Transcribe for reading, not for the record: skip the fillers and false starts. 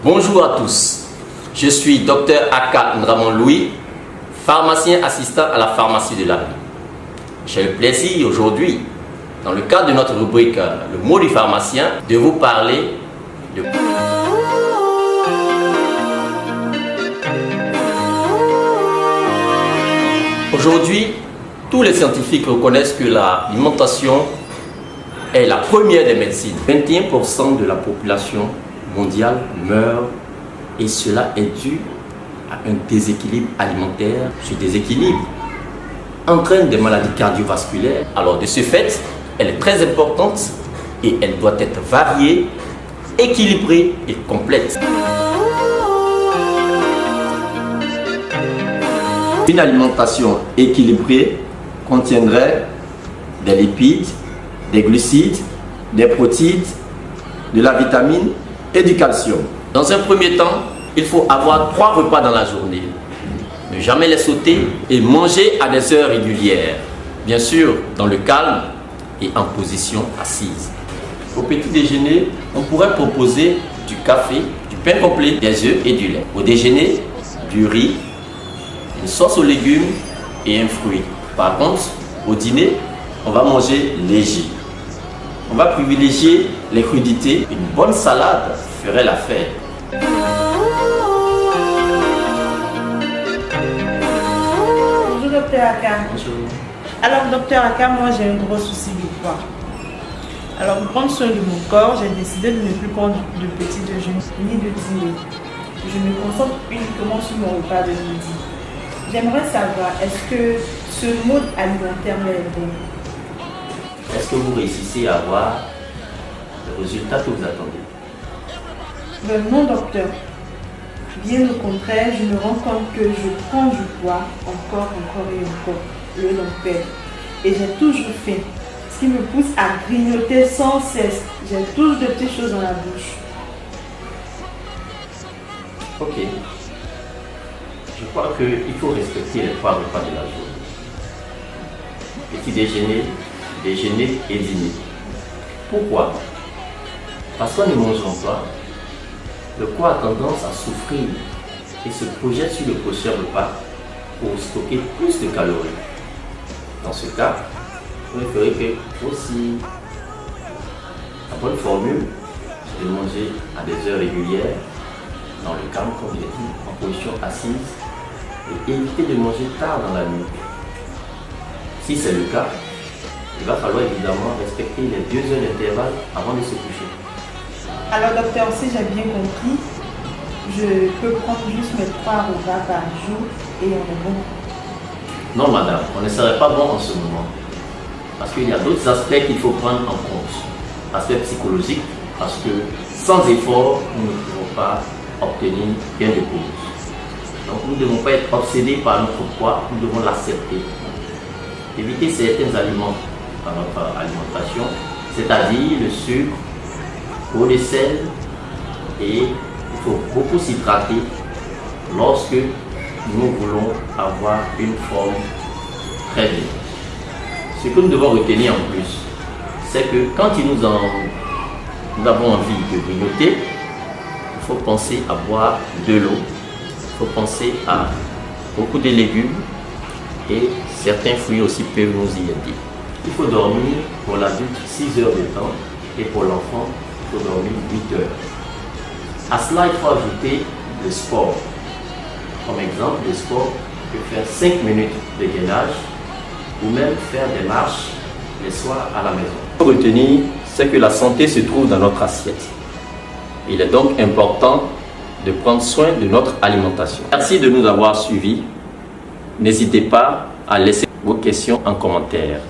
Bonjour à tous, je suis Dr Aka Ndramon Louis, pharmacien assistant à la pharmacie de la vie. J'ai le plaisir aujourd'hui, dans le cadre de notre rubrique Le mot du pharmacien, de vous parler de... Aujourd'hui, tous les scientifiques reconnaissent que l'alimentation est la première des médecines. 21% de la population mondiale meurt et cela est dû à un déséquilibre alimentaire. Ce déséquilibre entraîne des maladies cardiovasculaires. Alors de ce fait, elle est très importante et elle doit être variée, équilibrée et complète. Une alimentation équilibrée contiendrait des lipides, des glucides, des protéines, de la vitamine et du calcium. Dans un premier temps, il faut avoir 3 repas dans la journée. Ne jamais les sauter et manger à des heures régulières. Bien sûr, dans le calme et en position assise. Au petit déjeuner, on pourrait proposer du café, du pain complet, des œufs et du lait. Au déjeuner, du riz, une sauce aux légumes et un fruit. Par contre, au dîner, on va manger léger. On va privilégier les crudités. Une bonne salade ferait l'affaire. Bonjour Dr Aka. Bonjour. Alors Dr Aka, moi j'ai un gros souci de poids. Alors pour prendre soin de mon corps, j'ai décidé de ne plus prendre de petit déjeuner ni de dîner. Je me concentre uniquement sur mon repas de midi. J'aimerais savoir, est-ce que ce mode alimentaire m'est bon? Est-ce que vous réussissez à avoir le résultat que vous attendez? Non docteur. Bien au contraire, je me rends compte que je prends du poids encore et encore, le long perdre. Et j'ai toujours faim, ce qui me pousse à grignoter sans cesse. J'ai toujours de petites choses dans la bouche. Ok. Je crois qu'il faut respecter les 3 repas de la journée. Petit déjeuner, déjeuner et dîner. Pourquoi? Parce qu'en ne mangeant pas, le corps a tendance à souffrir et se projette sur le prochain repas pour stocker plus de calories. Dans ce cas, vous ne ferez que aussi la bonne formule, c'est de manger à des heures régulières, dans le calme, comme je l'ai dit, en position assise, et éviter de manger tard dans la nuit. Si c'est le cas, il va falloir évidemment respecter les 2 heures d'intervalle avant de se coucher. Alors docteur, si j'ai bien compris, je peux prendre juste mes 3 repas par jour et on est bon? Non madame, on ne serait pas bon en ce moment. Parce qu'il y a d'autres aspects qu'il faut prendre en compte. Aspect psychologique, parce que sans effort, nous ne pouvons pas obtenir gain de cause. Donc nous ne devons pas être obsédés par notre poids, nous devons l'accepter. Éviter certains aliments dans notre alimentation, c'est-à-dire le sucre, le sel, et il faut beaucoup s'hydrater lorsque nous voulons avoir une forme très bien. Ce que nous devons retenir en plus, c'est que quand nous avons envie de grignoter, il faut penser à boire de l'eau, il faut penser à beaucoup de légumes et certains fruits aussi peuvent nous y aider. Il faut dormir pour l'adulte 6 heures de temps et pour l'enfant, il faut dormir 8 heures. À cela, il faut ajouter le sport. Comme exemple, le sport peut faire 5 minutes de gainage ou même faire des marches les soirs à la maison. Ce qu'il faut retenir, c'est que la santé se trouve dans notre assiette. Il est donc important de prendre soin de notre alimentation. Merci de nous avoir suivis. N'hésitez pas à laisser vos questions en commentaire.